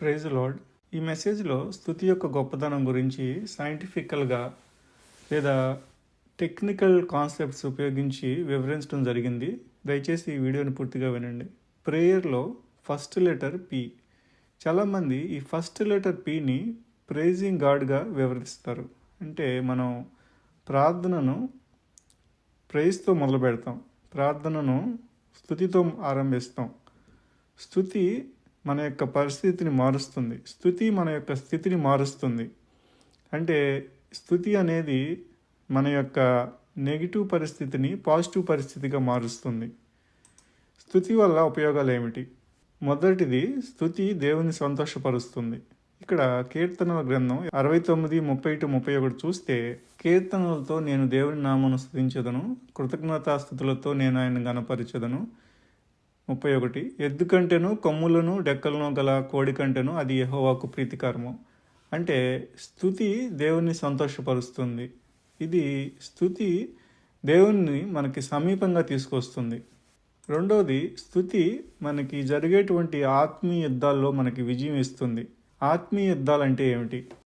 Praise lord. ఈ మెసేజ్లో స్తుతి యొక్క గొప్పతనం గురించి సైంటిఫికల్గా లేదా టెక్నికల్ కాన్సెప్ట్స్ ఉపయోగించి వివరించడం జరిగింది. దయచేసి ఈ వీడియోని పూర్తిగా వినండి. ప్రేయర్లో ఫస్ట్ లెటర్ పి. చాలామంది ఈ ఫస్ట్ లెటర్ పిని ప్రైజింగ్ గాడ్గా వివరిస్తారు. అంటే మనం ప్రార్థనను ప్రైజ్తో మొదలు పెడతాం, ప్రార్థనను స్తుతితో ఆరంభిస్తాం. స్తుతి మన యొక్క పరిస్థితిని మారుస్తుంది, స్తుతి మన యొక్క స్థితిని మారుస్తుంది. అంటే స్తుతి అనేది మన యొక్క నెగిటివ్ పరిస్థితిని పాజిటివ్ పరిస్థితిగా మారుస్తుంది. స్తుతి వల్ల ఉపయోగాలు ఏమిటి? మొదటిది, స్తుతి దేవుని సంతోషపరుస్తుంది. ఇక్కడ కీర్తనల గ్రంథం 69:30-31 చూస్తే, కీర్తనలతో నేను దేవుని నామమును స్తుతించెదను, కృతజ్ఞతాస్తుతులతో నేను ఆయన గణపరచెదను. 31, ఎద్దు కంటెను కొమ్ములను డెక్కలను గల కోడి కంటెను అది యెహోవాకు ప్రీతికరము. అంటే స్తుతి దేవుని సంతోషపరుస్తుంది. ఇది స్తుతి దేవుణ్ణి మనకి సమీపంగా తీసుకొస్తుంది. రెండవది, స్తుతి మనకి జరిగేటువంటి ఆత్మీయ యుద్ధాల్లో మనకి విజయం ఇస్తుంది. ఆత్మీయ యుద్ధాలు అంటే ఏమిటి?